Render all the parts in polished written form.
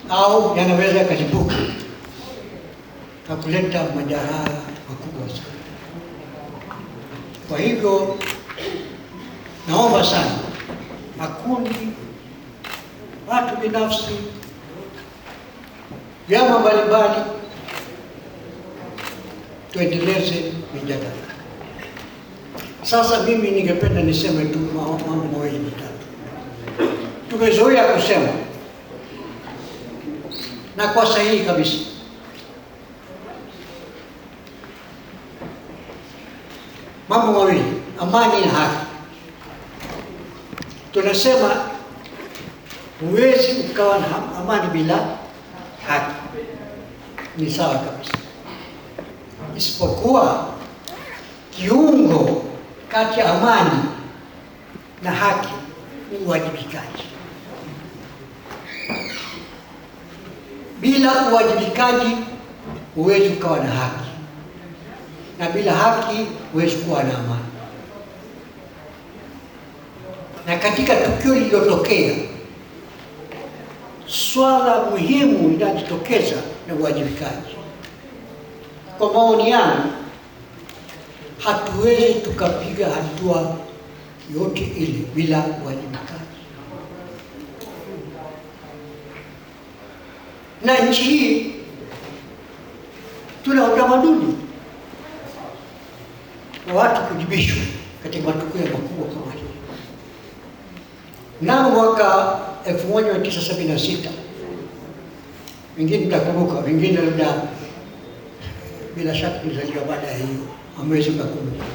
au yanaweza yakalipuka na kuleta majeraha makubwa sana. Kwa hivyo naomba sana makundi, watu binafsi, vyama mbalimbali, tuendeleze mijadala. Sasa mimi ningependa niseme tu mambo mawili matatu. Tumezoea kusema, na kwa sahihi kabisa, mambo mawili: amani na haki. Tunasema huwezi ukawa na amani bila haki. Ni sawa kabisa, isipokuwa kiungo kati ya amani na haki ni uwajibikaji. Bila uwajibikaji huwezi ukawa na haki, na bila haki huwezi kuwa na amani. Na katika tukio lililotokea, swala muhimu linajitokeza na uwajibikaji. Kwa maoni yangu, hatuwezi tukapiga hatua yote ile bila uwajibikaji. Na nchi hii tuna utamaduni wa watu kujibishwa katika matukio makubwa kama hili. Mnamo mwaka 1976, wengine mtakumbuka, wengine labda bila shaka tulizaliwa baada ya hiyo, hamwezi kukumbuka.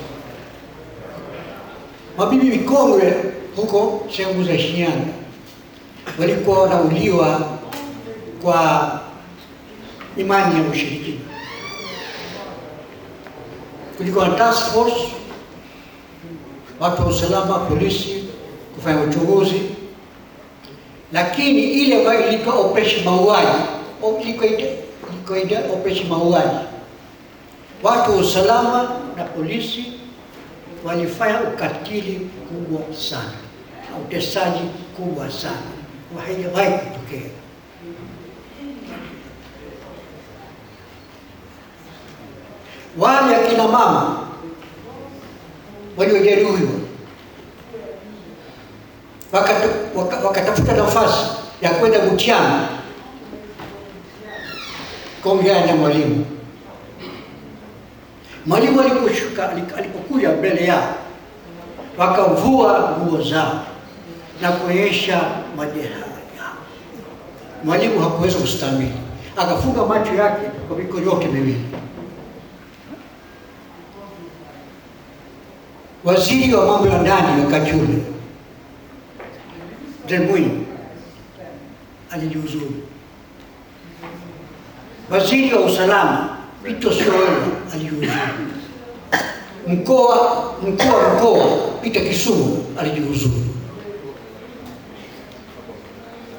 Mabibi vikongwe huko sehemu za Shinyanga walikuwa wanauliwa kwa imani ya ushirikina. Kulikuwa na task force, watu wa usalama, polisi kufanya uchunguzi, lakini ile ambayo ilikuwa operation mauaji, operation mauaji, watu wa usalama na polisi walifanya ukatili kubwa sana, utesaji kubwa sana, haijawahi kutokea. Wale akina mama waliojeruhiwa wakatafuta nafasi ya kwenda Butiama kuongea na mwalimu. Mwalimu alipokuja mbele yao, wakavua nguo zao na kuonyesha majeraha yao. Mwalimu hakuweza kustahimili, akafunga macho yake kwa mikono yote miwili. Waziri wa mambo ya ndani wakati ule, Mzee Mwinyi, alijiuzulu. Waziri wa usalama Pito Soela alijiuzulu. Mkuu wa mkoa Peter Kisumu alijiuzulu.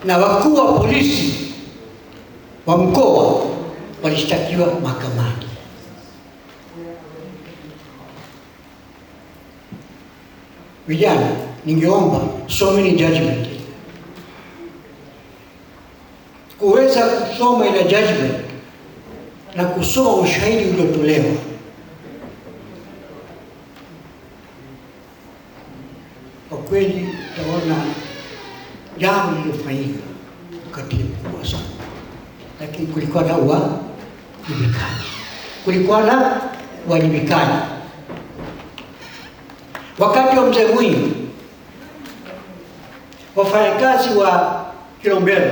Na wakuu wa polisi wa mkoa walishtakiwa mahakamani. Vijana, ningeomba someni judgment. Kuweza kusoma ile judgment na kusoma ushahidi uliotolewa, kwa kweli utaona jambo lilofanyika ukatili mkubwa sana, lakini kulikuwa na uwajibikaji. Wakati wa Mzee Mwinyi, wafanyakazi wa Kilombero,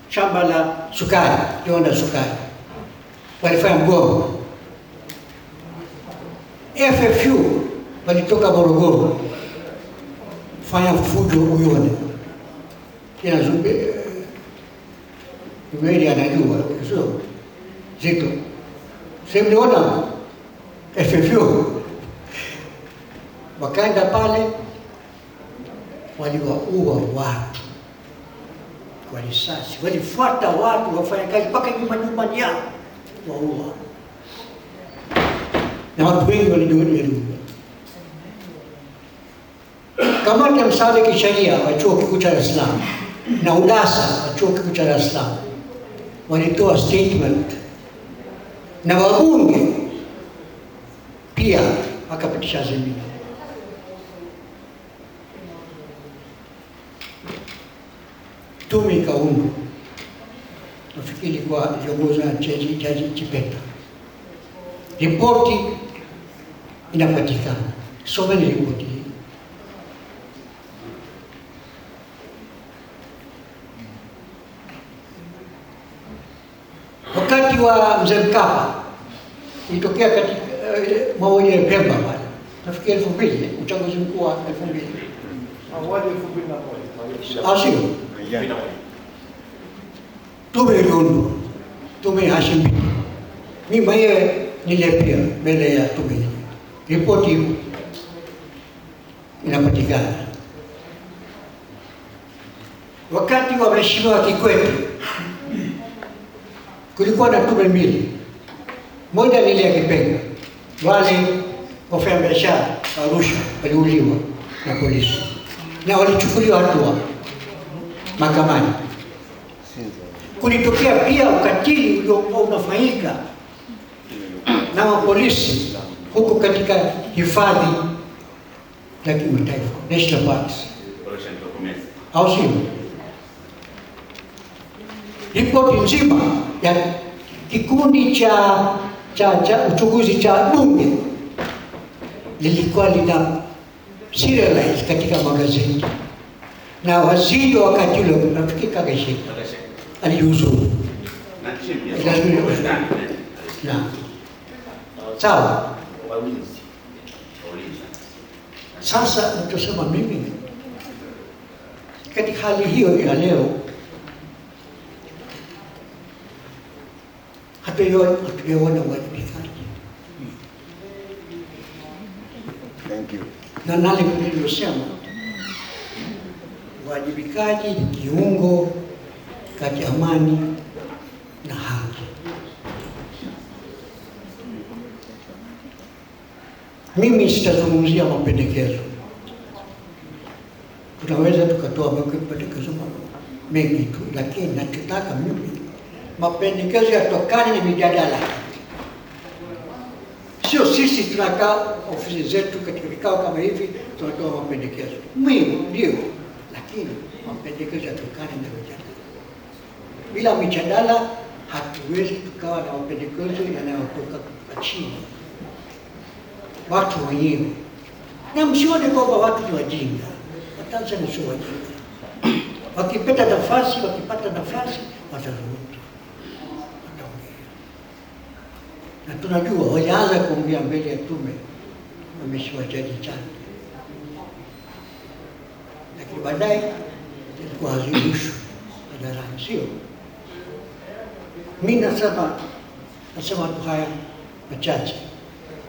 shamba la sukari, kiwanda sukari, walifanya mgomo. FFU walitoka Morogoro fanya fujo Uyole. Kina Zuberi anajua, sio Zito. Sema niona FFU wakaenda pale, waliwaua watu kwa risasi, walifuata watu wafanya kazi mpaka nyumbani yao waua, na watu wengi walijeruhiwa. Kamati ya msaada kisheria wa chuo kikuu cha Dar es Salaam na UDASA wa Chuo Kikuu cha Dar es Salaam walitoa statement na wabunge pia wakapitisha azimio. Tume ikaundwa, nafikiri kwa viongozi na Jaji Chipeta. Ripoti inapatikana, someni ripoti hii. Wakati wa Mzee Mkapa ilitokea katika mauaji ya Pemba pale, nafikiri 2000, uchaguzi mkuu wa 2000. Awali 2001. Sio? Tume iliundwa, tume ya Hashim Biki. Mimi mwenyewe nilepia mbele ya tume hii. Ripoti inapatikana. Wakati wa Mheshimiwa Kikwete kulikuwa na tume mbili. Moja ni ile ya Kipenga. Wale wafanyabiashara Arusha waliuliwa na polisi na walichukuliwa hatua mahakamani. Kulitokea pia ukatili uliokuwa unafanyika na polisi huko katika hifadhi za kimataifa, national parks, au sio? Ripoti nzima ya kikundi cha uchunguzi cha bunge lilikuwa lina serialize katika magazeti, na waziri wakati ule nafikiri Kagesheka aliuzuru. Sawa. Sasa nitasema mimi katika hali hiyo ya leo hatujaona uwajibikaji. Thank you. Na nani nilivyosema, uwajibikaji ni kiungo kati ya amani na haki. Mimi sitazungumzia mapendekezo. Tunaweza tukatoa mapendekezo mengi tu, lakini nachotaka mimi mapendekezo yatokane na mijadala. Sio sisi tunakaa ofisi zetu katika vikao kama hivi tunatoa mapendekezo. Muhimu ndio, lakini mapendekezo yatokane na mijadala. Bila mijadala hatuwezi tukawa na mapendekezo yanayotoka kutoka chini. Watu wenyewe, na msione kwamba watu ni wajinga. Watanzania sio wajinga. Wakipata nafasi watazungumza, na tunajua walianza kuongea mbele ya tume Mheshimiwa Jaji Chande, lakini baadaye ilikuwa hazirushwi hadharani, sio? Mimi nasema tu haya machache.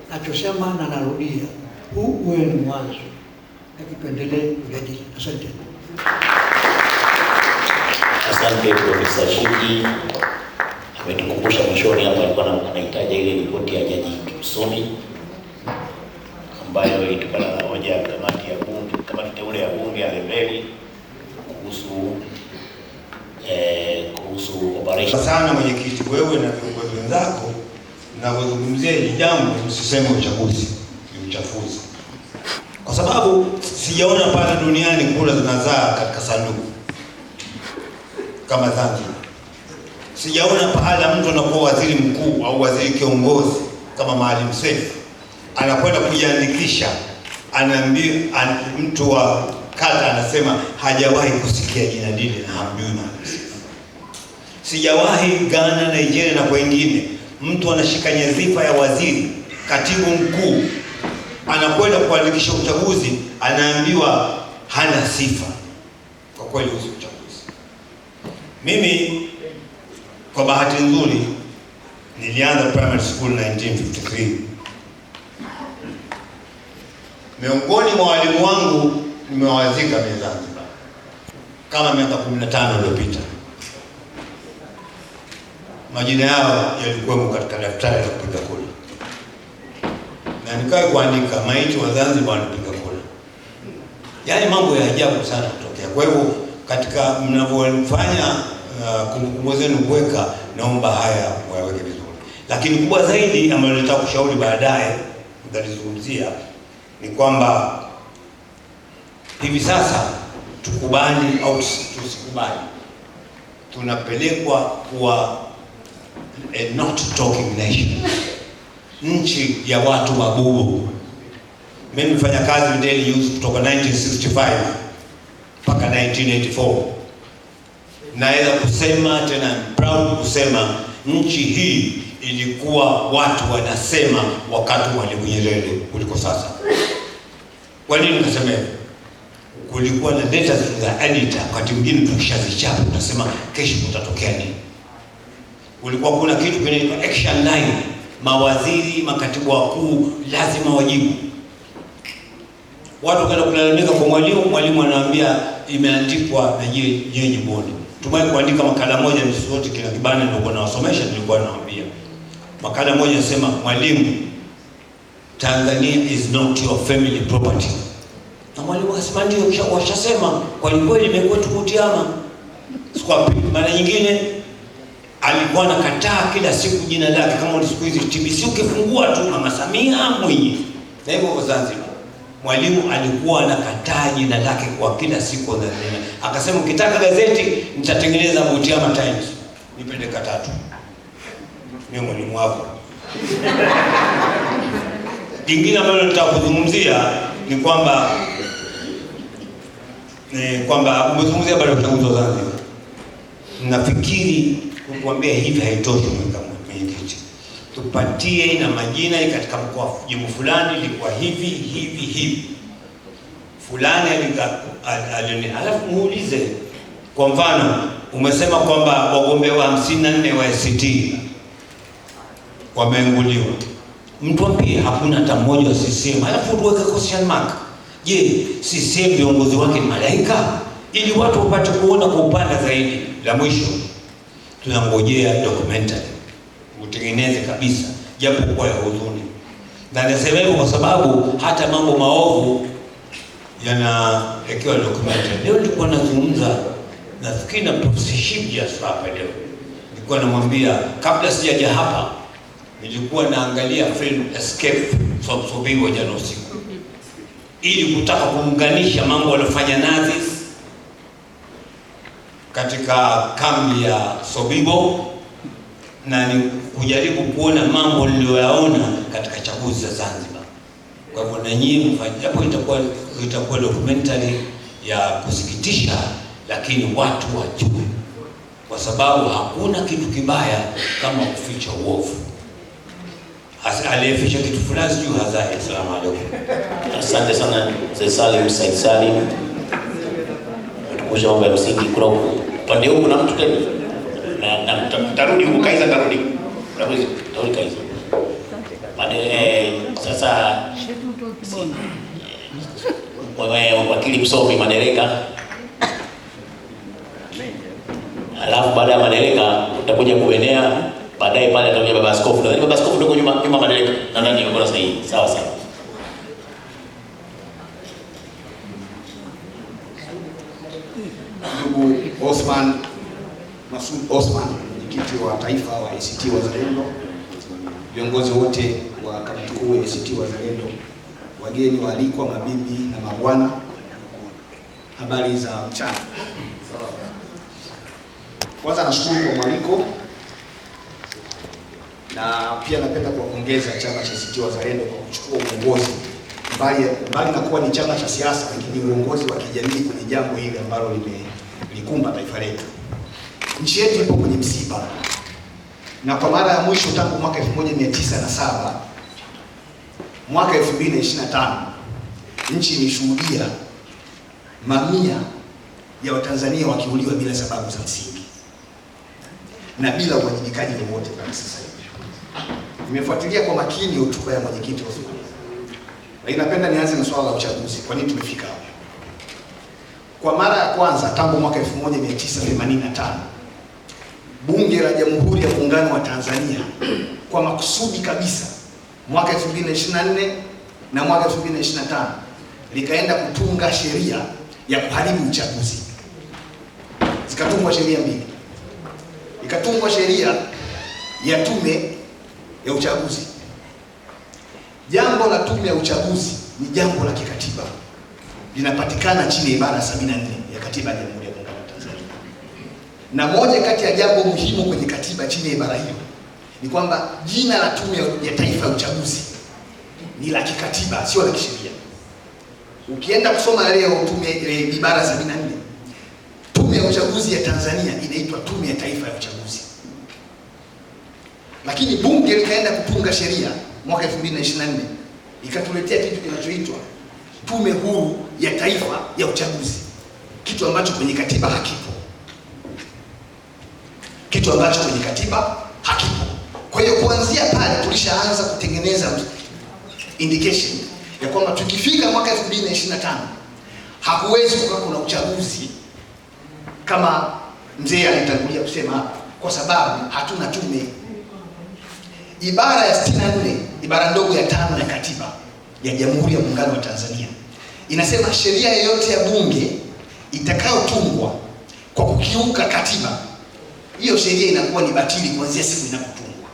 Nachosema na narudia, huu uwe ni mwanzo, lakini tuendelee kujadili. Asante. Asante Profesa Shiki. Ametukumbusha mwishoni hapa alikuwa anahitaji ile ripoti ya Jaji Msumi ambayo ilitokana na hoja ya kamati teule ya bunge ya Rebeli kuhusu operation. Sana mwenyekiti, wewe na viongozi wenzako mnapozungumzia hili jambo msiseme uchaguzi ni uchafuzi, kwa sababu sijaona pale duniani kura zinazaa katika sanduku kama Zanzibar. Sijaona pahala mtu anakuwa waziri mkuu au waziri kiongozi kama Maalim Seif anakwenda kujiandikisha, anaambia mtu wa kata anasema hajawahi kusikia jina lile na hamjui Maalim Seif. Sijawahi Ghana, Nigeria na kwengine mtu anashika nyadhifa ya waziri, katibu mkuu, anakwenda kuandikisha uchaguzi, anaambiwa hana sifa. Kwa kweli huo uchaguzi. Mimi kwa bahati nzuri nilianza primary school 1953. Miongoni mwa walimu wangu nimewazika Zanzibar kama miaka 15 iliyopita. Majina yao yalikuwa katika daftari la kupiga kura, na nikawa kuandika maiti wa Zanzibar wanapiga kura. Yaani mambo ya ajabu sana kutokea. Kwa hivyo katika mnavyofanya kumbukumbu zenu kuweka, naomba haya mwaweke vizuri. Lakini kubwa zaidi ambalo nataka kushauri baadaye mtalizungumzia ni kwamba hivi sasa tukubali au tusikubali, tunapelekwa kuwa a not talking nation, nchi ya watu wabubu. Mimi nimefanya kazi Daily News kutoka 1965 mpaka 1984. Naweza kusema tena proud kusema nchi hii ilikuwa watu wanasema wakati Mwalimu Nyerere kuliko sasa. Kwa nini nasema hivyo? Kulikuwa na letters to the editor, wakati mwingine tukishazichapa tunasema kesho kutatokea nini. Kulikuwa kuna kitu kinaitwa action line, mawaziri, makatibu wakuu lazima wajibu. Watu kana kulalamika kwa mwalimu anawaambia imeandikwa na nyinyi bodi. Tumewahi kuandika makala moja ni sote kina Kibana ndio nawasomesha, nilikuwa nawaambia. Makala moja nasema, mwalimu, Tanzania is not your family property. Na mwalimu akasema ndio washasema, kwa kweli imekuwa tukutiama. Kwa mara nyingine alikuwa anakataa kila siku jina lake, kama siku hizi TBC ukifungua tu Mama Samia Mwinyi. Na hivyo kwa Zanzibar mwalimu alikuwa anakataa jina lake kwa kila siku na akasema ukitaka gazeti nitatengeneza Butiama Times, nipende katatu. Mimi mwalimu wako. Kingine ambalo nataka kuzungumzia ni kwamba umezungumzia bado uchaguzi wa Zanzibar. Nafikiri kukuambia hivi haitoshi mwenyekiti. Tupatie na majina katika mkoa jimbo fulani ilikuwa hivi. Fulani alafu muulize. Kwa mfano, umesema kwamba wagombea wa 54 wa ACT wameenguliwa. Mtuambie hakuna hata mmoja wa CCM. Alafu tuweke question mark. Je, CCM viongozi wake ni malaika? Ili watu wapate kuona kwa upana zaidi. La mwisho, tunangojea documentary utengeneze kabisa, japo kwa ya huzuni. Na nasema hivyo kwa sababu hata mambo maovu yanawekewa documentary. Leo nilikuwa nazungumza nafikiri na Professor Shibjas hapa leo. Nilikuwa namwambia kabla sijaja hapa nilikuwa naangalia film Escape from Sobibor jana usiku, ili kutaka kuunganisha mambo waliyofanya Nazis katika kambi ya Sobibor na ni kujaribu kuona mambo niliyoyaona katika chaguzi za Zanzibar. Kwa hivyo na nyinyi mfanye, hapo itakuwa documentary ya kusikitisha, lakini watu wajue, kwa sababu hakuna kitu kibaya kama kuficha uovu. Aliyeficha kitu fulani sijui hadhari. Asalamu alaykum. Asante sana Mzee Salim Said Salim. Tukusha mambo ya msingi kuna upande huu na mtu tena. Na tarudi huko Kaiza tarudi. Tarudi Kaiza. Sasa wewe wakili msomi Madereka. Alafu baada ya Madereka utakuja kuenea, baadaye pale atakuja baba askofu. Nadhani baba askofu ndio nyuma Madereka. Nadhani yuko sahihi. Sawa. Ndugu Osman Masud Osman, mwenyekiti wa taifa wa ACT Wazalendo, viongozi wote wa kamati kuu ya ACT Wazalendo, wageni waalikwa, mabibi na mabwana, habari za mchana. Kwanza nashukuru kwa mwaliko na pia napenda kuwapongeza chama cha ACT Wazalendo kwa kuchukua uongozi mbali na kuwa ni chama cha siasa, lakini uongozi wa kijamii kwenye jambo hili ambalo limekumba taifa letu. Nchi yetu ipo kwenye msiba, na kwa mara ya mwisho tangu mwaka 1907 mwaka 2025 nchi imeshuhudia mamia ya Watanzania wakiuliwa bila sababu za msingi na bila uwajibikaji wowote mpaka sasa hivi. Nimefuatilia kwa makini hotuba ya mwenyekiti wa Osman. Lakini napenda nianze na swala la uchaguzi. Kwa nini tumefika hapa? Kwa mara ya kwanza tangu mwaka 1985 Bunge la Jamhuri ya Muungano wa Tanzania kwa makusudi kabisa mwaka 2024 na mwaka 2025 likaenda kutunga sheria ya kuharibu uchaguzi. zikatungwa sheria mbili. Ikatungwa sheria ya tume ya uchaguzi. Jambo la tume ya uchaguzi ni jambo la kikatiba, linapatikana chini ya ibara 74 ya katiba ya Jamhuri ya Muungano wa Tanzania. Na moja kati ya jambo muhimu kwenye katiba chini ya ibara hiyo ni kwamba jina la Tume ya Taifa ya Uchaguzi ni la kikatiba, sio la kisheria. Ukienda kusoma leo tume ibara 74, Tume ya Uchaguzi ya Tanzania inaitwa Tume ya Taifa ya Uchaguzi. Lakini bunge likaenda kutunga sheria mwaka 2024 ikatuletea kitu kinachoitwa Tume Huru ya Taifa ya Uchaguzi, kitu ambacho kwenye katiba hakipo. Kitu ambacho kwenye katiba hakipo. Kwa hiyo kuanzia pale tulishaanza kutengeneza indication ya kwamba tukifika mwaka 2025 hakuwezi kuwa kuna uchaguzi kama mzee alitangulia kusema hapa, kwa sababu hatuna tume. Ibara ya 64, ibara ndogo ya 5 ya katiba ya Jamhuri ya Muungano wa Tanzania inasema sheria yoyote ya bunge itakayotungwa kwa kukiuka katiba, hiyo sheria inakuwa ni batili kuanzia siku inapotungwa.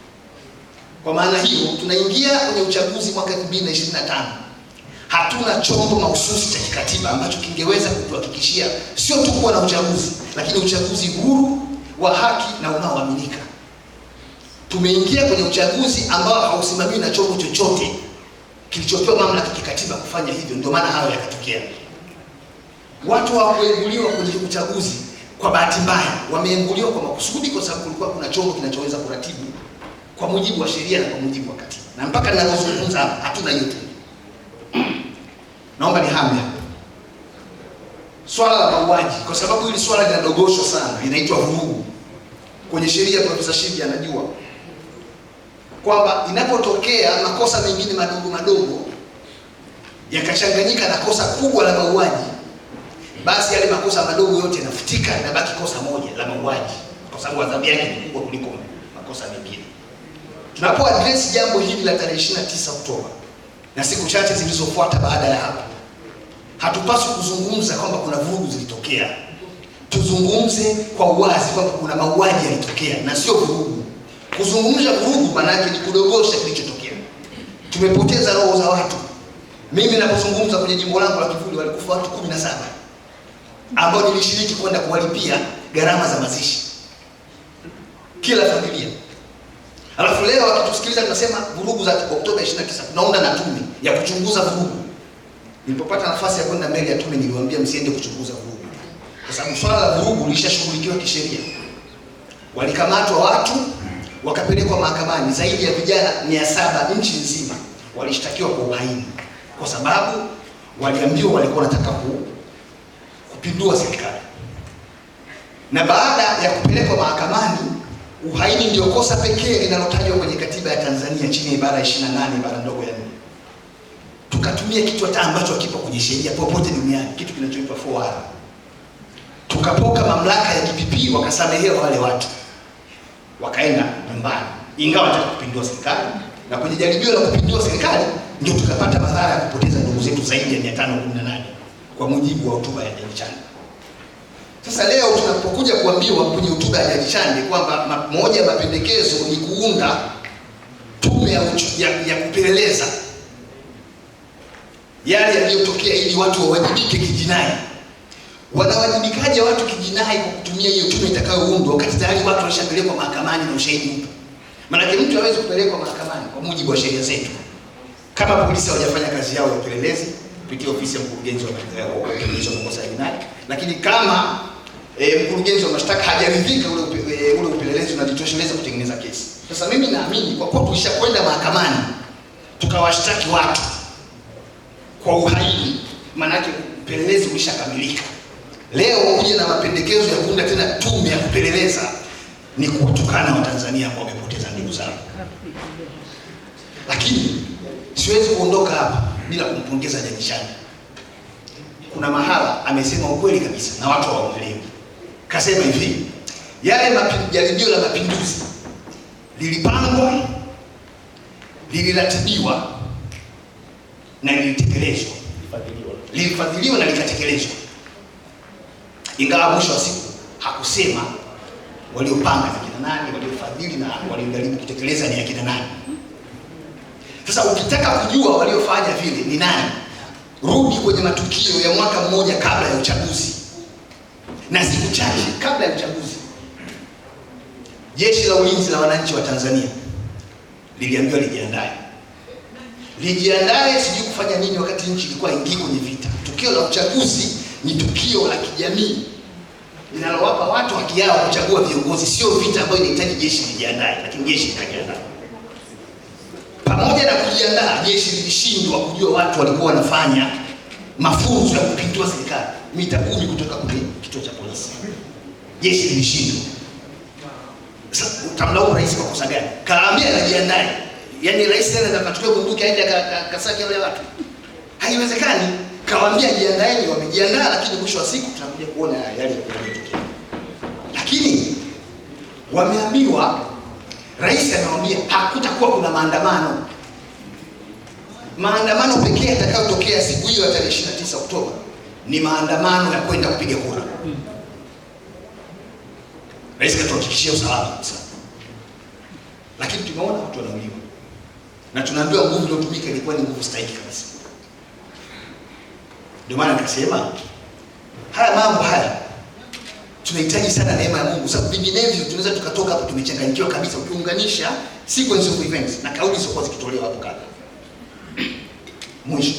Kwa maana hiyo tunaingia kwenye uchaguzi mwaka 2025. Hatuna chombo mahususi cha kikatiba ambacho kingeweza kutuhakikishia sio tu kuwa na uchaguzi, lakini uchaguzi huru, wa haki na unaoaminika. Tumeingia kwenye uchaguzi ambao hausimamiwi na chombo chochote kilichopewa mamlaka kikatiba kufanya hivyo. Ndio maana hayo yakatokea. Watu hawakuenguliwa kwenye uchaguzi kwa bahati mbaya, wameenguliwa kwa makusudi, kwa sababu kulikuwa kuna chombo kinachoweza kuratibu kwa mujibu wa sheria na kwa mujibu wa katiba. Na mpaka ninapozungumza hapa hatuna hiyo tu. Naomba nihame hapa swala la mauaji, kwa sababu hili swala linadogoshwa sana, linaitwa vurugu. Kwenye sheria Profesa Shivji anajua kwamba inapotokea makosa mengine madogo madogo yakachanganyika na kosa kubwa la mauaji, basi yale makosa madogo yote yanafutika, inabaki kosa moja la mauaji, kwa sababu adhabu yake ni kubwa kuliko makosa mengine. Tunapo address jambo hili la tarehe 29 Oktoba na siku chache zilizofuata baada ya hapo, hatupaswi kuzungumza kwamba kuna vurugu zilitokea. Tuzungumze kwa uwazi kwamba kuna mauaji yalitokea na sio vurugu. Kuzungumza vurugu maana yake ni kudogosha kilichotokea. Tumepoteza roho za watu. Mimi ninapozungumza kwenye jimbo langu la Kivuli walikufa watu 17 ambao nilishiriki kwenda kuwalipia gharama za mazishi kila familia. Alafu leo wakitusikiliza tunasema vurugu za Oktoba 29 tunaunda na tume ya kuchunguza vurugu. Nilipopata nafasi ya kwenda mbele ya tume niliwaambia msiende kuchunguza vurugu, kwa sababu swala la vurugu lishashughulikiwa kisheria. Walikamatwa watu wakapelekwa mahakamani, zaidi ya vijana 700 nchi nzima walishtakiwa kwa uhaini, kwa sababu waliambiwa walikuwa wanataka kupindua serikali. Na baada ya kupelekwa mahakamani, uhaini ndio kosa pekee linalotajwa kwenye katiba ya Tanzania chini ya ibara 28 ibara ndogo ya 4. Tukatumia kitu hata ambacho hakipo kwenye sheria popote duniani, kitu kinachoitwa 4R. Tukapoka mamlaka ya DPP, wakasamehewa wale watu, wakaenda nyumbani, ingawa wanataka kupindua serikali. Na kwenye jaribio la kupindua serikali ndio tukapata madhara ya kupoteza ndugu zetu zaidi ya 518 kwa mujibu wa hotuba ya Jaji Chande. Sasa leo tunapokuja kuambiwa kwenye hotuba ya Jaji Chande kwamba moja ya mapendekezo ni kuunda tume ya kupeleleza yale yaliyotokea ili watu wawajibike kijinai. Wanawajibikaje watu kijinai kwa kutumia hiyo tume itakayoundwa wakati tayari watu walishapelekwa mahakamani na ushahidi upo? Maana mtu hawezi kupelekwa mahakamani kwa mujibu wa sheria zetu kama polisi hawajafanya kazi yao ya upelelezi kupitia ofisi ya mkurugenzi wa upelelezi wa makosa ya jinai, lakini kama mkurugenzi wa mashtaka hajaridhika ule upelelezi unajitosheleza kutengeneza kesi. Sasa mimi naamini kwa kuwa tulishakwenda mahakamani tukawashtaki watu kwa uhaini, maana yake upelelezi umeshakamilika. Leo kuja na mapendekezo ya kuunda tena tume ya kupeleleza ni kuwatukana Watanzania ambao wamepoteza ndugu zao. Lakini siwezi kuondoka hapa bila kumpongeza Jaji Chande. Kuna mahala amesema ukweli kabisa na watu hawaelewi. Kasema hivi, yale jaribio la mapinduzi lilipangwa, liliratibiwa na lilitekelezwa. Lilifadhiliwa na likatekelezwa. Ingawa mwisho wa siku hakusema waliopanga ni kina nani, waliofadhili na waliojaribu kutekeleza ni akina nani. Sasa ukitaka kujua waliofanya vile ni nani, rudi kwenye matukio ya mwaka mmoja kabla ya uchaguzi na siku chache kabla ya uchaguzi. Jeshi la Ulinzi la Wananchi wa Tanzania liliambiwa lijiandae sijui kufanya nini wakati nchi ilikuwa ingii kwenye vita. Tukio la uchaguzi ni tukio la kijamii linalowapa watu haki yao kuchagua viongozi, sio vita ambayo inahitaji jeshi lijiandae, lakini jeshi likajiandaa. Pamoja na kujiandaa, jeshi lilishindwa kujua watu walikuwa wanafanya mafunzo ya kupindua serikali mita 10 kutoka kwenye kituo cha polisi. Jeshi lilishindwa. Sasa utamlaumu rais kwa kosa gani? Kaambia anajiandae. Yaani rais tena akachukua bunduki aende akasaki wale watu. Haiwezekani. Kawaambia jiandaeni, wamejiandaa, lakini mwisho wa siku tunakuja kuona yale yanayotokea. Lakini wameambiwa, rais anawaambia hakutakuwa kuna maandamano. Maandamano pekee yatakayotokea siku hiyo ya tarehe 29 Oktoba ni maandamano ya kwenda kupiga kura. Rais katuhakikishia usalama sana. Lakini tumeona watu wanauliwa. Na tunaambiwa nguvu iliyotumika ilikuwa ni nguvu stahiki kabisa. Ndio maana nikasema haya mambo haya tunahitaji sana neema ya Mungu, sababu vinginevyo tunaweza tukatoka hapo tumechanganyikiwa kabisa, ukiunganisha sequence of events na kauli zilizokuwa zikitolewa hapo kabla. Mwisho,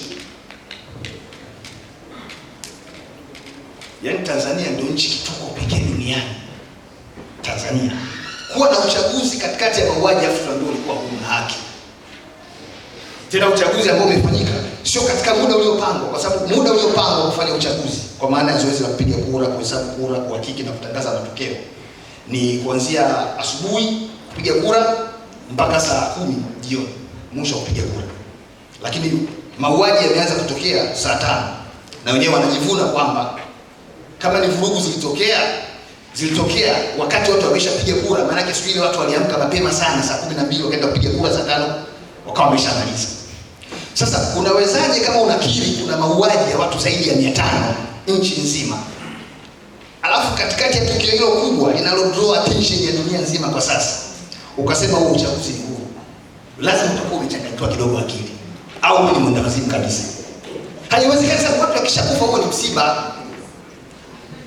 yaani Tanzania ndio nchi kituko pekee duniani, Tanzania, kuwa na uchaguzi katikati ya mauaji afu ndio ulikuwa huru na haki. Tena uchaguzi ambao umefanyika sio katika muda uliopangwa, kwa sababu muda uliopangwa kufanya uchaguzi kwa maana ya zoezi la kupiga kura, kuhesabu kura, kuhakiki na kutangaza matokeo ni kuanzia asubuhi kupiga kura mpaka saa 10 jioni mwisho kupiga kura. Lakini mauaji yameanza kutokea saa 5 na wenyewe wanajivuna kwamba kama ni vurugu zilitokea wakati watu wameshapiga kura. Maana yake siku ile watu waliamka mapema sana saa 12 wakaenda kupiga kura saa 5 wakawa wameshamaliza. Sasa unawezaje kama unakiri kuna mauaji ya watu zaidi ya 500 nchi nzima, alafu katikati ya tukio hilo kubwa linalo draw attention ya dunia nzima kwa sasa ukasema huo uchaguzi ni huru? Lazima utakuwa umechanganyikiwa kidogo akili, au ni mwendawazimu kabisa. Haiwezekani sababu watu wakishakufa huo ni msiba.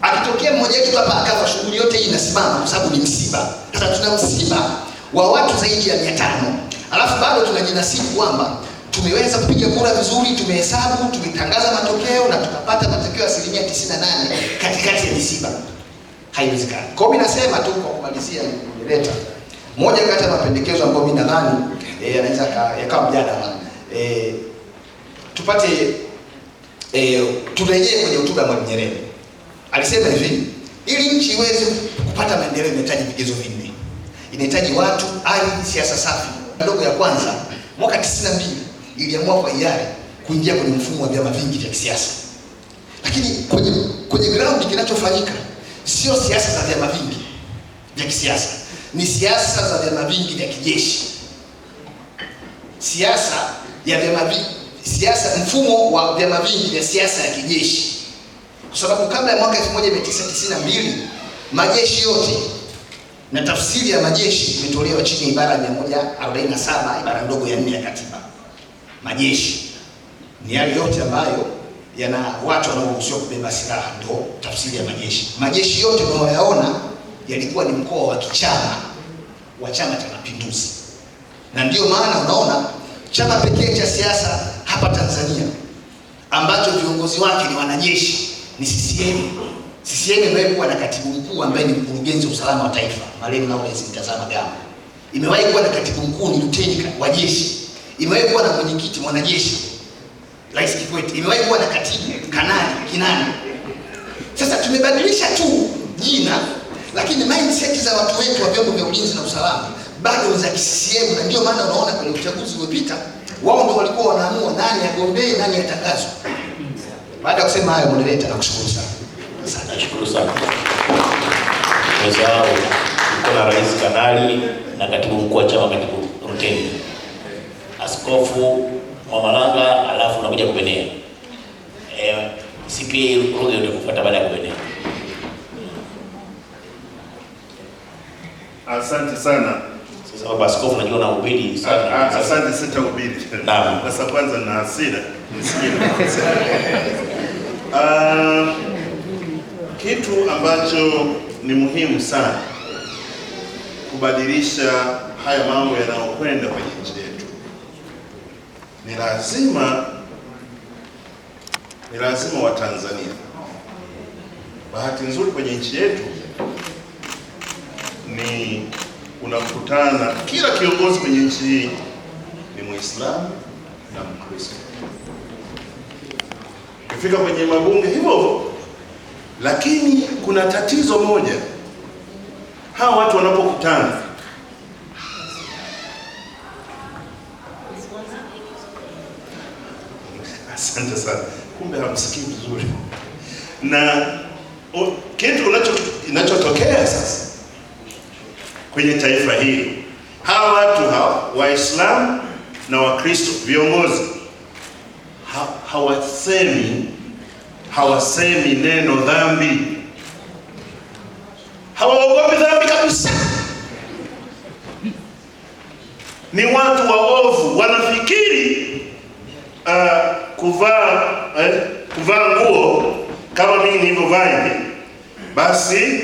Akitokea mmoja wetu hapa akafa, shughuli yote hii inasimama kwa sababu ni msiba. Sasa tuna msiba wa watu zaidi ya 500, alafu bado tunajinasibu kwamba tumeweza kupiga kura vizuri, tumehesabu, tumetangaza matokeo na tukapata matokeo ya 98% katikati ya misiba. Haiwezekani. Kwa hiyo mimi nasema tu kwa kumalizia nileta moja kati ya mapendekezo ambayo mimi nadhani yanaweza yakawa mjadala. Tupate turejee kwenye hotuba ya Mwalimu Nyerere. Alisema hivi, ili nchi iweze kupata maendeleo inahitaji vigezo vinne. Inahitaji watu, ardhi, siasa safi. Ndogo ya kwanza mwaka 92 iliamua kwa hiari kuingia kwenye mfumo wa vyama vingi vya kisiasa. Lakini kwenye ground kinachofanyika sio siasa za vyama vingi vya kisiasa, ni siasa za vyama vingi vya kijeshi. Mfumo wa vyama vingi vya siasa ya kijeshi. Kwa sababu kabla ya mwaka 1992 majeshi yote na tafsiri ya majeshi imetolewa chini ya ibara ya 147 ibara ndogo ya 4 ya katiba. Majeshi ni yale yote ambayo yana watu wanaoruhusiwa kubeba silaha, ndio tafsiri ya majeshi. Majeshi yote unayoyaona yalikuwa ni mkoa wa kichama wa Chama cha Mapinduzi. Na ndio maana unaona chama pekee cha siasa hapa Tanzania ambacho viongozi wake ni wanajeshi ni CCM. CCM imekuwa na katibu mkuu ambaye ni mkurugenzi wa usalama wa taifa, Marehemu Lawrence Mtazama Gama. Imewahi kuwa na katibu mkuu ni luteni wa jeshi. Imewahi kuwa na mwenyekiti mwanajeshi Rais Kikwete. Imewahi kuwa na katibu kanali Kinani. Sasa tumebadilisha tu jina, lakini mindset za watu wetu wa vyombo vya ulinzi na usalama bado za CCM. Na ndio maana unaona kwenye uchaguzi uliopita wao ndio walikuwa wanaamua nani agombee, nani atangazwe. Baada ya kusema hayo, moderator, nakushukuru sana. Asante. Nashukuru sana. Msahau uko na rais kanali na katibu mkuu wa chama, katibu ruteni, askofu Mwamalanga, alafu unakuja kubenea. CPA Ruge ndio kufuata baada ya kubenea. Asante sana. Sasa baba askofu, najua unahubiri sana. Asante, sitahubiri. Naam. Sasa kwanza na hasira. Kitu ambacho ni muhimu sana kubadilisha haya mambo yanayokwenda kwenye nchi yetu, ni lazima Watanzania, bahati nzuri kwenye nchi yetu ni unakutana, kila kiongozi kwenye nchi hii ni Muislamu na Mkristo. Ukifika kwenye mabunge hivyo, lakini kuna tatizo moja. Hawa watu wanapokutana, asante sana, kumbe hamsikii vizuri. Na kitu kinachotokea sasa kwenye taifa hili, hawa watu hawa Waislamu na Wakristo viongozi hawasemi neno dhambi, hawaogopi dhambi kabisa. Ni watu waovu, wanafikiri kuvaa nguo kama mimi nilivyovaa hivi basi,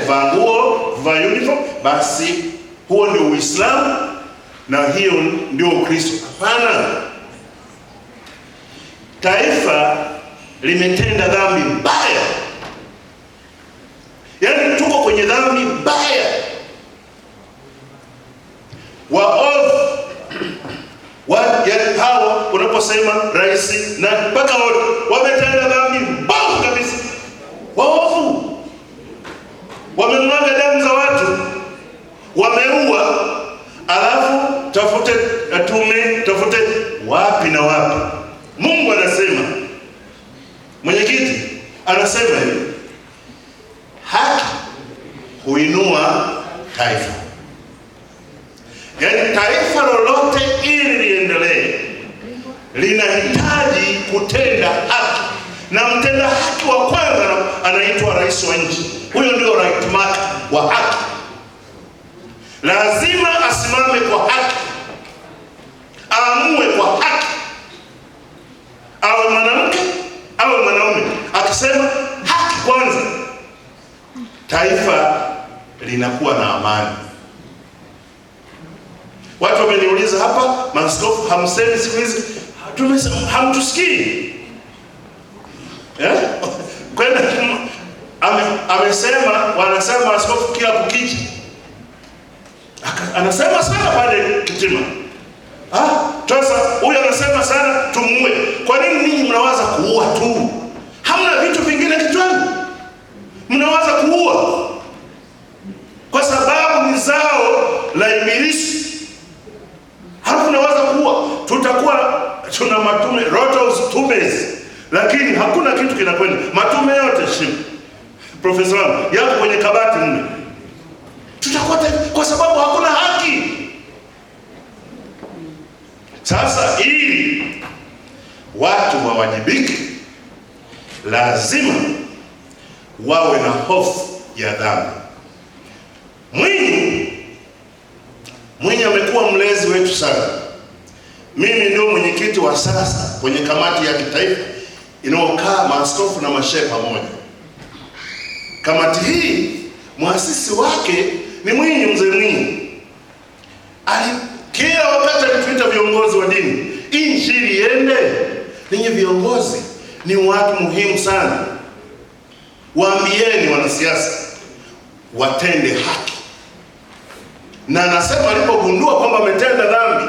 kuvaa nguo, kuvaa uniform basi huo ndio Uislamu na hiyo ndio Ukristo. Hapana. Taifa limetenda dhambi mbaya, yaani tuko kwenye dhambi mbaya. Waovu hawa unaposema rais na mpaka wote wametenda dhambi mbaya kabisa. Waovu wamemwaga damu za watu, wameua, alafu tafute wapi na wapi. Mungu anasema, mwenyekiti anasema hivi, haki huinua taifa. Yaani taifa lolote ili liendelee linahitaji kutenda haki, na mtenda haki wa kwanza anaitwa rais wa nchi. Huyo ndio right mark wa haki. Lazima asimame kwa haki, aamue kwa haki, awe mwanamke awe mwanaume. Akisema haki kwanza, taifa linakuwa na amani. Watu wameniuliza hapa, maaskofu hamsemi siku hizi, hamtusikii. Kwenda amesema, wanasema maaskofu kila kukicha. Anasema sana pale Kitima. Sasa huyu anasema sana tumuue. Kwa nini ninyi mnawaza kuua tu? Hamna vitu vingine kichwani? Mnawaza kuua kwa sababu ni zao la Ibilisi. Halafu mnawaza kuua. Tutakuwa tuna matume, rotos tumes, lakini hakuna kitu kinakwenda. Matume yote shimo. Profesa wangu yako kwenye kabati mne. Tutakuwa kwa sababu hakuna haki. Sasa ili watu wawajibike, lazima wawe na hofu ya dhambi. Mwinyi amekuwa mlezi wetu sana. Mimi ndio mwenyekiti wa sasa kwenye kamati ya kitaifa inayokaa maaskofu na mashehe pamoja. Kamati hii muasisi wake ni Mwinyi, mzee Mwinyi. Kila wakati alituita viongozi wa dini, injili iende. Ninyi viongozi ni watu muhimu sana. Waambieni wanasiasa watende haki. Na anasema alipogundua kwamba ametenda dhambi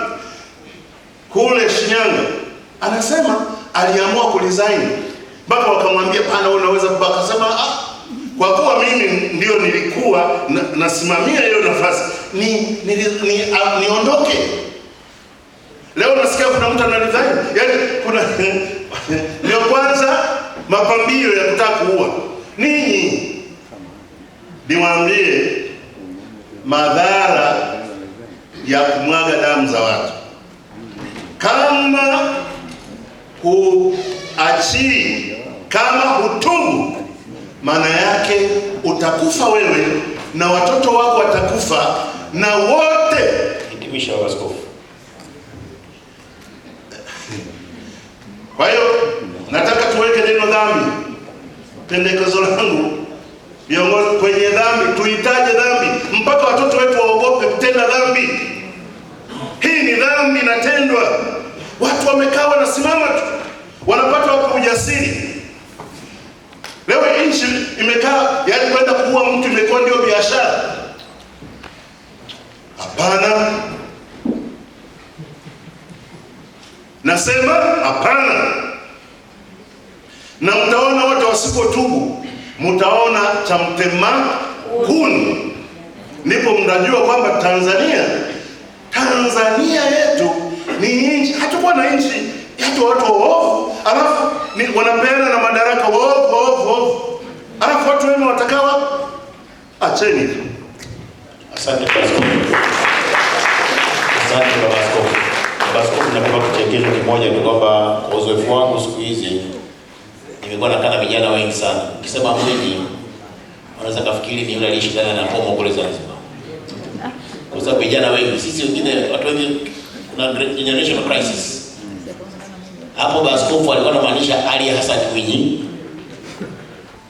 kule Shinyanga, anasema aliamua kuresign. Mpaka wakamwambia pana, unaweza kubaka. Akasema kwa kuwa mimi ndio nilikuwa nasimamia hiyo nafasi, niondoke. Leo nasikia kuna mtu anaresign. Yaani kuna ndio kwanza mapambio ya kutaka kuua. Ninyi niwaambie madhara ya kumwaga damu za watu. Kama huachii, kama hutubu, maana yake utakufa wewe na watoto wako watakufa na wote. Hitimisha Baba Askofu. Kwa hiyo nataka tuweke neno dhambi. Pendekezo langu viongozi, kwenye dhambi tuitaje dhambi mpaka watoto wetu waogope kutenda dhambi. Hii ni dhambi inatendwa. Watu wamekaa wanasimama tu, wanapata wapo ujasiri. Leo nchi imekaa, yaani kwenda kuua mtu imekuwa ndio biashara. Hapana. Nasema hapana. Na mtaona watu wasipotubu, mtaona cha mtema kuni. Ndipo mtajua kwamba Tanzania yetu ni nchi, hatakuwa na nchi yetu watu waovu, alafu wanapeana na madaraka waovu. Alafu watu wema watakawa acheni. Asante Baba Askofu. Asante Baba Askofu. Baba Askofu, napenda kuchekesha kimoja tu kwamba kwa uzoefu wangu siku hizi nimekuwa nakana vijana wengi sana. Ukisema Mwinyi wanaweza kafikiri ni yule aliyeshindana na Pomo kule Zanzibar. Kwa sababu vijana wengi, sisi wengine watu wengi kuna generation crisis. Hapo Baba Askofu alikuwa anamaanisha Ali Hassan Mwinyi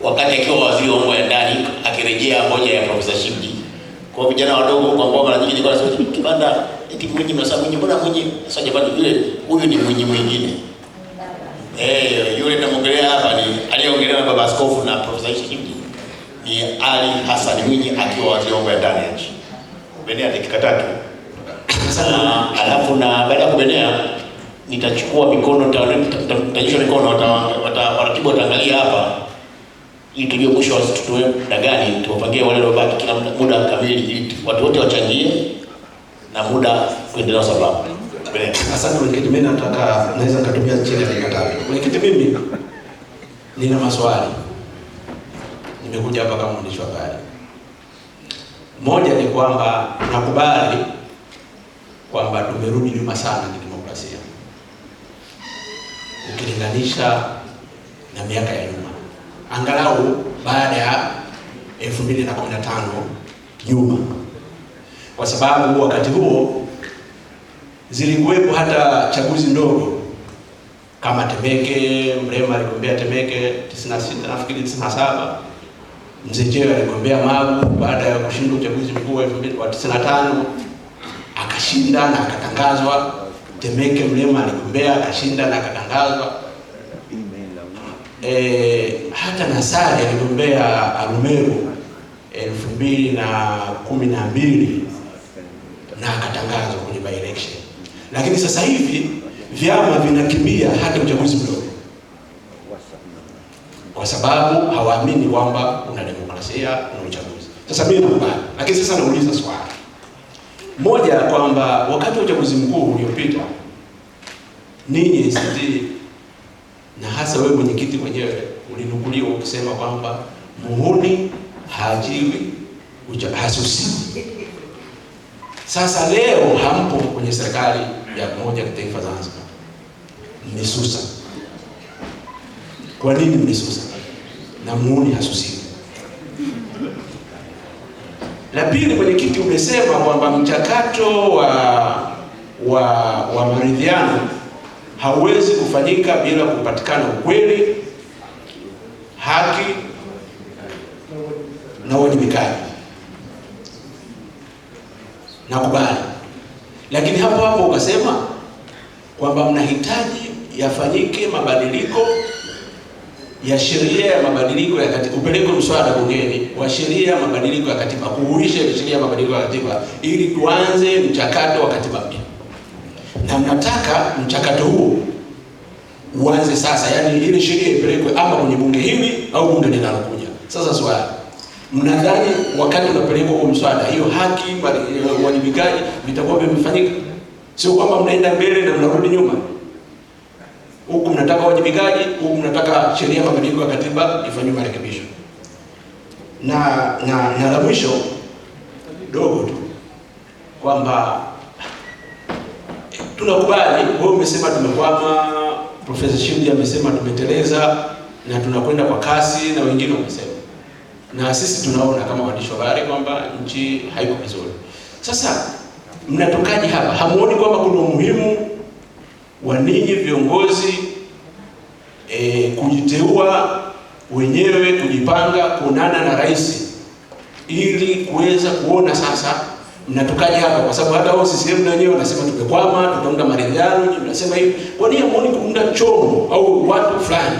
wakati akiwa waziri wa mambo ya ndani akirejea moja ya Profesa Shimji. Kwa vijana wadogo huko ambao mara nyingi nilikuwa nasema kibanda eti Mwinyi mnasema Mwinyi, mbona Mwinyi sasa jamani, yule huyu ni Mwinyi mwingine. Yule namongelea hapa ni aliyeongelea na Baba Askofu na Profesa Shimji ni Ali Hassan Mwinyi akiwa waziri wa mambo ya ndani ya nchi. Benea dakika 3. Alafu na baada ya kubenea nitachukua mikono, nitajisha mikono, waratibu wataangalia hapa ili tujue mwisho wa tutoe muda gani, tuwapangie wale waliobaki kila muda kamili ili watu wote wachangie na muda kuendelea sababu. Asante mwenyekiti, mimi naweza kutumia chini ya dakika 3. Mwenyekiti, mimi nina maswali. Nimekuja hapa kama mwandishi wa habari. Moja ni kwamba nakubali kwamba tumerudi nyuma sana kidemokrasia ukilinganisha na miaka ya nyuma, angalau baada ya 2015 nyuma, kwa sababu wakati huo zilikuwepo hata chaguzi ndogo kama Temeke. Mrema aligombea Temeke 96 nafikiri 97. Mzee Jewe aligombea Magu baada ya kushinda uchaguzi mkuu wa 95 akashinda na akatangazwa. Temeke Mrema aligombea akashinda na akatangazwa. Hata Nasari aligombea Arumeru 2012 na akatangazwa kwenye by election. Lakini sasa hivi vyama vinakimbia hata uchaguzi mdogo, kwa sababu hawaamini kwamba kuna demokrasia na uchaguzi. Sasa mimi nakubali, lakini sasa nauliza swali moja kwamba wakati wa uchaguzi mkuu uliopita ninyi ACT na hasa wewe mwenyekiti mwenyewe ulinukuliwa ukisema kwamba muhuni hajiwi hasusi. Sasa leo hampo kwenye serikali ya umoja wa kitaifa Zanzibar, mmesusa. Kwa nini mmesusa na muhuni hasusi? La pili, mwenyekiti, umesema kwamba mchakato wa maridhiano hauwezi kufanyika bila kupatikana ukweli, haki na uwajibikaji. Nakubali. Lakini hapo hapo ukasema kwamba mnahitaji yafanyike mabadiliko ya sheria ya mabadiliko ya katiba, upeleke mswada bungeni wa sheria ya mabadiliko ya katiba, kuhuisha sheria ya mabadiliko ya katiba ili tuanze mchakato wa katiba mpya. Na mnataka mchakato huu uanze sasa, yani ile sheria ipelekwe ama kwenye bunge hili au bunge linalokuja. Sasa swali, mnadhani wakati unapelekwa kwa mswada hiyo haki, uwajibikaji vitakuwa vimefanyika? Sio kwamba mnaenda mbele na mnarudi nyuma. Huku mnataka wajibikaji, huku mnataka sheria ya mabadiliko ya katiba ifanywe marekebisho. Na la mwisho dogo tu kwamba tunakubali, wewe umesema tumekwama, Profesa Shimji amesema tumeteleza na tunakwenda kwa kasi, na wengine wamesema. na sisi tunaona kama waandishi wa habari kwamba nchi haiko vizuri. Sasa mnatokaje hapa? Hamuoni kwamba kuna umuhimu wa ninyi viongozi kujiteua wenyewe, kujipanga, kuonana na rais ili kuweza kuona sasa mnatokaje hapa? Kwa sababu hata wao CCM wenyewe wanasema tumekwama, tutaunda maridhiano, mnasema hivi. Kwa nini hamuoni kuunda chombo au watu fulani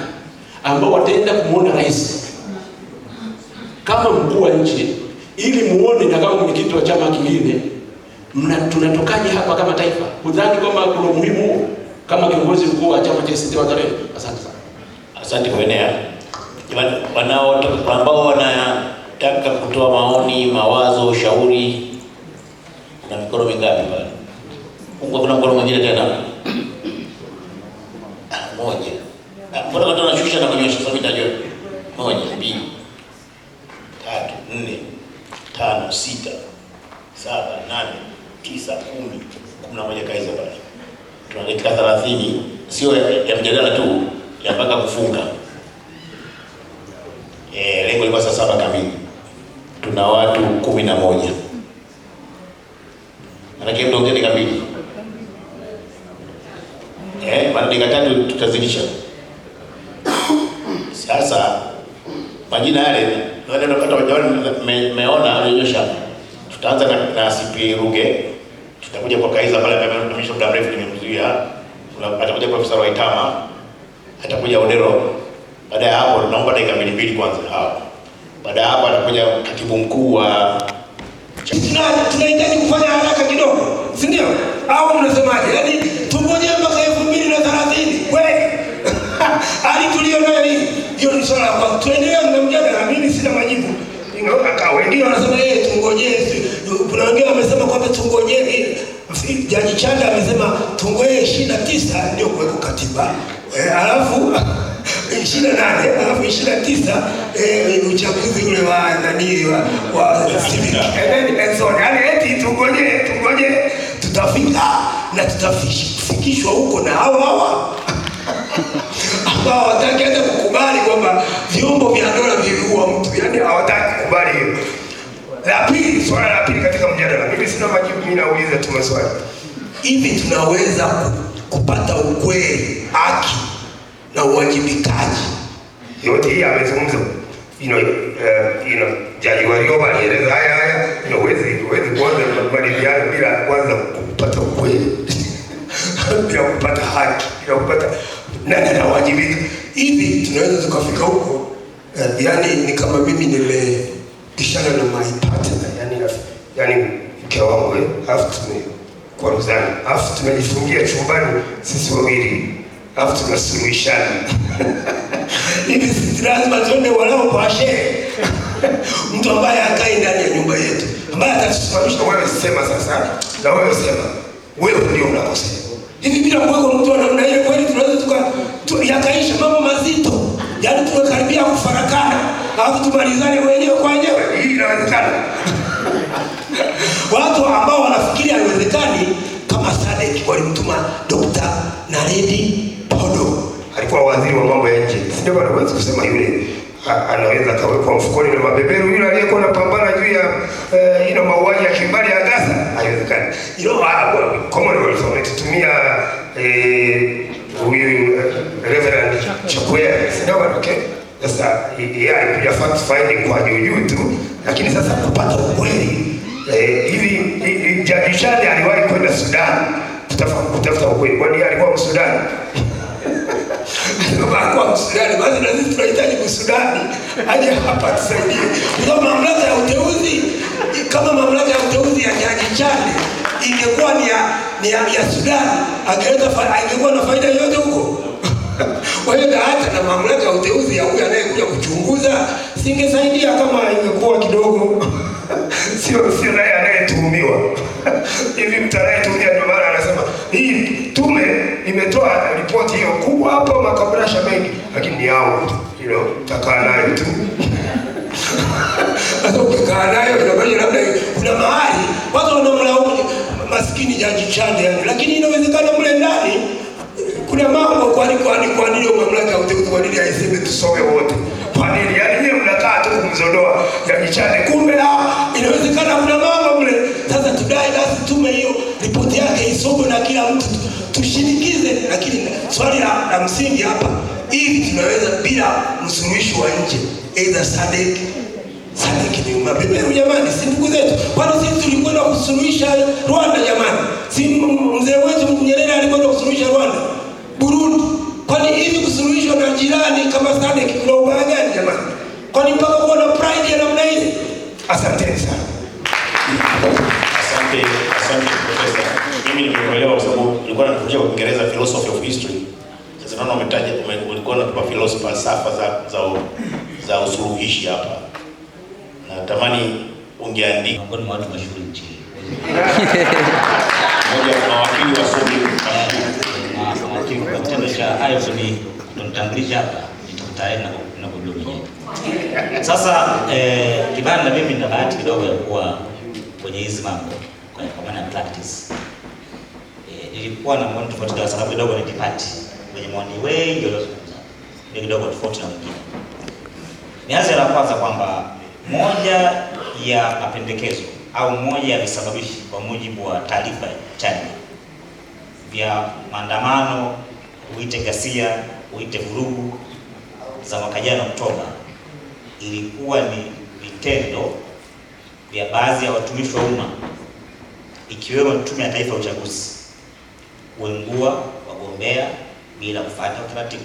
ambao wataenda kumuona rais kama mkuu wa nchi, ili muone na kama mwenyekiti wa chama kingine tunatokaje hapa kama taifa? Hudhani kwamba kuna umuhimu huo kama kiongozi mkuu wa chama cha ACT Wazalendo? Asante sana. Asante kuenea. Jamani, ambao wanataka kutoa maoni, mawazo, ushauri, na mikono mingapi pale? Kuna mkono mwingine tena? Moja. Mbona watu wanashusha na kunyosha? Sasa nitajua. 1, 2, 3, 4, 5, 6, 7, 8, 9, 10, 11 kaiza pale. Tunaleta 30, sio ya mjadala tu, ya mpaka kufunga. Lengo liko saa 7 kamili. Tuna watu 11. Manake ndio ngine kamili. Baada dakika 3 tutazidisha. Sasa majina yale wale wanapata meona alionyesha. Tutaanza na CP Ruge. Tutakuja kwa Kaiza pale amemtumisha muda mrefu nimemzuia. Atakuja Profesa Waitama. Atakuja Odero. Baada ya hapo naomba dakika 2 kwanza hapo. Baada ya hapo atakuja katibu mkuu wa tunahitaji kufanya haraka kidogo, si ndio? Au mnasemaje? Yaani tungoje mpaka 2030 kweli? Hali tulionayo hii, hiyo ni swala kwa tuendelee na mjadala. Mimi sina majibu. Wengine wanasema tungoje, kuna wengine wamesema kwamba tungoje. Jaji Chanda amesema tungoje 29 ndio kuweka katiba. Alafu 28, alafu 29 uchaguzi ule wa nani wa civic. And so yani eti tungoje tutafika na tutafikishwa huko na hawa ambao hawataki hata kukubali kwamba vyombo vya dola viliua mtu. Yani hawataki kukubali hiyo. La pili, swala la pili katika mjadala. Mimi sina majibu, mimi nauliza tu maswali. Hivi tunaweza kupata ukweli, haki na uwajibikaji? Yote hii amezungumza. Jaji Warioba alieleza haya. Huwezi kuanza kubadiliana bila kwanza kupata ukweli. Bila kupata haki, bila kupata nani anawajibika. Hivi tunaweza tukafika huko? Yani ni kama mimi nimekishana na my partner, yani mke wangu, alafu kwa Ruzani, alafu tumejifungia chumbani sisi wawili, alafu tunasuluhishana. Hivi sisi lazima tuende walau kwa shehe. Mtu ambaye akai ndani ya nyumba yetu, ambaye atatusimamisha, wewe sema sasa, na wewe sema, wewe ndio unakosea. Hivi bila kuweko mtu namna ile kweli tunaweza yakaisha mambo mazito. Yaani tumekaribia kufarakana, alafu tumalizane wenyewe kwa wenyewe. Hii inawezekana? Watu ambao wanafikiri haiwezekani kama Sadek walimtuma Dr. Naredi Podo. Alikuwa waziri wa mambo ya nje. Sio bwana, huwezi kusema yule anaweza kawekwa mfukoni na mabeberu yule aliyekuwa anapambana juu ya mauaji ya kimbali ya Gaza. Haiwezekani. Kama walitumia huyu Reverend Chakwera. Sio bwana, okay? Sasa yeye alikuja fact finding kwa juu tu, lakini sasa kupata ukweli hivi Jaji Chande aliwahi kwenda Sudan kutafuta ukweli. Kwani alikuwa Sudan? Alikuwa Sudan, basi na sisi tunahitaji Sudan aje hapa tusaidie. Kwa mamlaka ya uteuzi, kama mamlaka ya uteuzi ya Jaji Chande ingekuwa ni ya Sudan, angekuwa na faida yote huko. Kwa hiyo hata na mamlaka ya uteuzi ya huyu anayekuja kuchunguza singesaidia kama ingekuwa kidogo. Sio naye anayetuhumiwa. Hivi mtu anayetuhumiwa ndio maana anasema hii tume imetoa ripoti hiyo kubwa hapo, makabrasha mengi, lakini ni hao takaa nayo tu. Sasa ukikaa nayo inabaki labda kuna mahali watu wanamlaumu maskini Jaji Chande, lakini inawezekana mle ndani kuna mambo. Kwa nini mamlaka ya uteuzi kwa nini haisemi tusome wote? Kwa nini? Yaani mnakaa tu kuzodoa ya Gichane. Kumbe inawezekana kuna mama mle. Sasa tudai basi tume hiyo ripoti yake isomwe na kila mtu tushinikize, lakini swali la msingi hapa, hivi tunaweza bila msuluhishi wa nje, either SADC ni mabeberu jamani, si ndugu zetu. Kwani sisi tulikwenda kusuluhisha Rwanda jamani? Si mzee wetu Nyerere alikwenda kusuluhisha Rwanda, Burundi? Kwani hivi kusuluhishwa na jirani kama SADC kuna ubaya gani jamani? Kwani mpaka kuona pride ya namna hii? Asante sana. Asante Profesa. Mimi nimekuelewa kwa sababu nilikuwa nakuja kwa Kiingereza philosophy of history. Sasa naona umetaja ulikuwa unatupa falsafa za usuluhishi hapa. Natamani ungeandika miongoni mwa watu mashuhuri nchini. Mmoja wa mawakili wa somi mawakili kwa kitendo cha hayo ni kunitambulisha hapa, nitakutana na kudumu. Sasa Kibanda, mimi nina bahati kidogo ya kuwa kwenye hizi mambo kwa maana ya practice. Nilikuwa na maoni tofauti kwa sababu kidogo ni dipati kwenye maoni wengi waliozungumza ni kidogo tofauti na wengine. Nianze la kwanza kwamba moja ya mapendekezo au moja ya visababishi kwa mujibu wa taarifa chanya vya maandamano, uite ghasia, uite vurugu za mwaka jana Oktoba, ilikuwa ni vitendo vya baadhi ya watumishi wa umma ikiwemo Tume ya Taifa ya Uchaguzi kuengua wagombea bila kufuata utaratibu.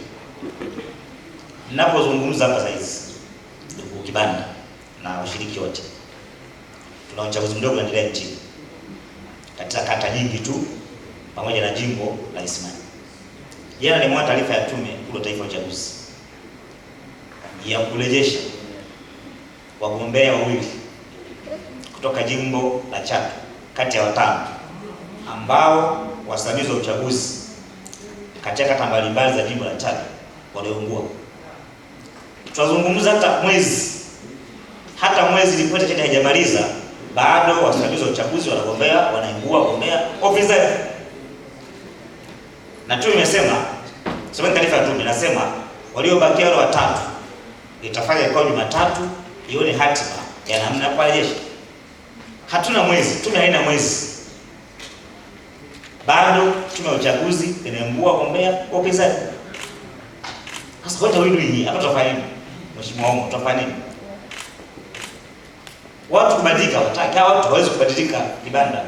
Ninapozungumza hapa sasa hizi, ndugu Kibanda na washiriki wote, tuna uchaguzi mdogo unaendelea nchini katika kata nyingi tu pamoja na jimbo la Isimani. Jana ni mwa taarifa ya Tume ya Taifa ya Uchaguzi ya kurejesha wagombea wawili kutoka jimbo la Chato kati ya 5 ambao wasimamizi wa uchaguzi katika kata mbalimbali za jimbo la Chato waliungua. Tunazungumza hata mwezi ripoti cheti haijamaliza, bado wasimamizi wa uchaguzi wanagombea, wanaingua wagombea ofisa. Na tume imesema, sema taarifa ya tume inasema waliobakia wale 3 itafanya kwa Jumatatu ione hatima ya namna ya kurejesha. Hatuna mwezi, tume haina mwezi. Bado tume ya uchaguzi inaingua wagombea ofisa. Sasa wote hii hapa tutafanya nini? Mheshimiwa wangu, tutafanya nini? Watu kubadilika, watu hawezi kubadilika Kibanda.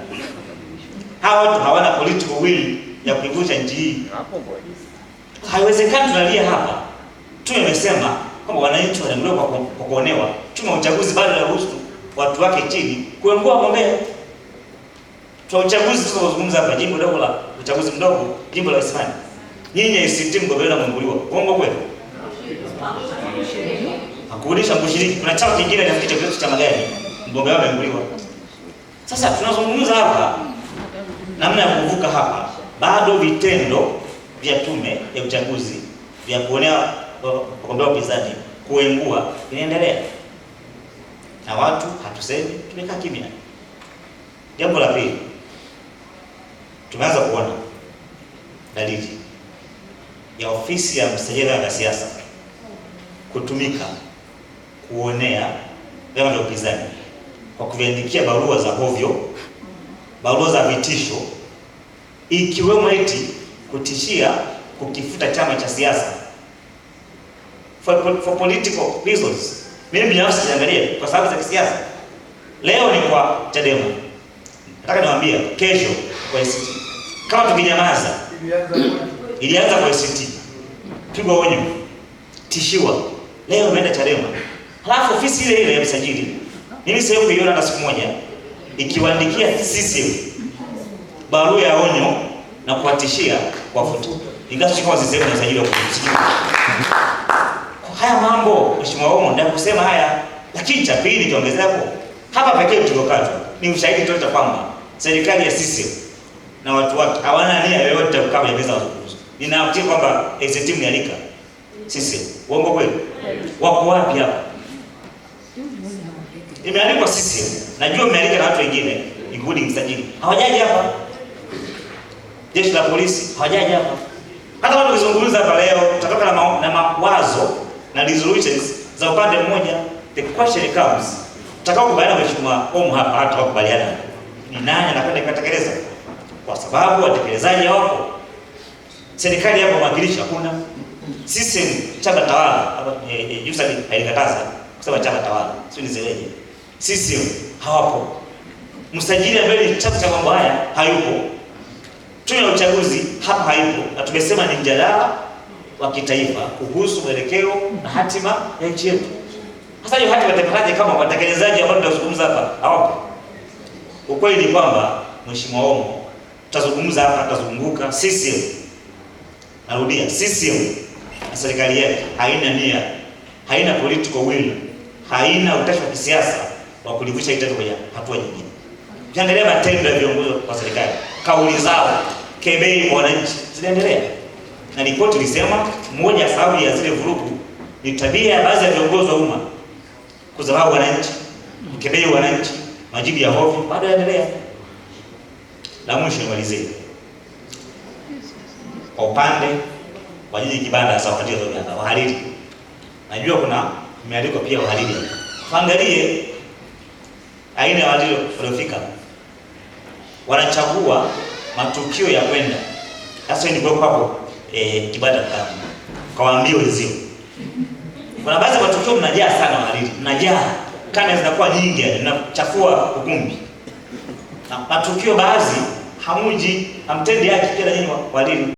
Hawa watu hawana political will ya kuivusha nchi hii. Haiwezekani tunalia hapa. Tume imesema kwamba wananchi wanaendelea kwa kuonewa. Tume ya uchaguzi bado inaruhusu watu wake chini kuengua wagombea. Tume ya uchaguzi tunazungumza hapa jimbo dogo la uchaguzi mdogo, jimbo la Isimani. Nyinyi ACT mgombea mwenguliwa. Uongo kweli? Hakurudisha kushiriki. Kuna chama kingine kinafikia chama gani? Mgombea wao mwenguliwa. Sasa tunazungumza hapa namna ya kuvuka hapa. Bado vitendo vya tume ya uchaguzi vya kuonea wagombea upinzani kuengua inaendelea. Na watu hatusemi, tumekaa kimya. Jambo la pili, tumeanza kuona dalili ya ofisi ya msajili wa siasa kutumika kuonea vyama vya upinzani kwa kuviandikia barua za hovyo, barua za vitisho, ikiwemo eti kutishia kukifuta chama cha siasa for political reasons. Mimi binafsi siangalia kwa sababu za kisiasa. Leo ni kwa Chadema. Nataka niwaambie kesho kwa ACT. Kama tukinyamaza, ilianza kwa ACT. Pigwa onyo, tishiwa. Leo umeenda Chadema. Halafu ofisi ile ile ya msajili, mimi sasa kuiona na siku moja ikiwaandikia CCM barua ya onyo na kuwatishia kuwafuta. Ingawa kama CCM na msajili wa kusikia. Haya mambo Mheshimiwa Omo ndio kusema haya, lakini cha pili kiongezea hapo. Hapa pekee tulokatwa ni ushahidi tosha kwamba serikali ya CCM na watu wake hawana nia yoyote kama meza mazungumzo. Ninaamini kwamba ACT mnialika CCM. Uongo kweli? Wako wapi hapa? Imeandikwa CCM. Najua mmealika na watu wengine, including msajili. Hawajaji hapa. Jeshi la polisi hawajaji hapa. Hata watu kuzungumza hapa leo tutatoka na mawazo na resolutions za upande mmoja. The question comes, tutakaokubaliana Mheshimiwa Omo hapa tutakubaliana ni nani anakwenda kutekeleza? Kwa sababu watekelezaji wako serikali hapo mwakilishi hakuna. Sisi chama tawala hapa Yusali hailikataza kusema chama tawala, sio nizereje. Sisi hawapo. Msajili ambaye ni chama cha mambo haya hayupo. Tume ya uchaguzi hapa haipo. Na tumesema ni mjadala wa kitaifa kuhusu mwelekeo na hatima ya nchi yetu. Sasa hiyo hatima itapataje kama watekelezaji ambao tunazungumza hapa hawapo? Ukweli ni kwamba Mheshimiwa Omo, tutazungumza hapa, tutazunguka CCM. Narudia, CCM na serikali yake haina nia, haina political will, haina utashi wa kisiasa wa kulivusha taifa kwenye hatua nyingine. Ukiangalia matendo ya viongozi wa serikali, kauli zao, kebei kwa wananchi zinaendelea. Na ripoti ilisema moja ya sababu ya zile vurugu ni tabia ya baadhi ya viongozi wa umma kudharau wananchi, kebei wananchi, majibu ya hofu bado yanaendelea. La mwisho nimalizie. Kwa upande wa jiji Kibanda sawa ndio wahariri. Najua kuna imeandikwa pia wahariri. Angalie aina ya wahariri waliofika. Wanachagua matukio ya kwenda. Sasa ni kwa hapo Kibanda kama. Kawaambie wenzio. Kuna baadhi ya matukio mnajaa sana wahariri. Mnajaa. Kamera zinakuwa nyingi, mnachafua ukumbi. Na matukio baadhi hamuji, hamtendi haki kila nyinyi wahariri.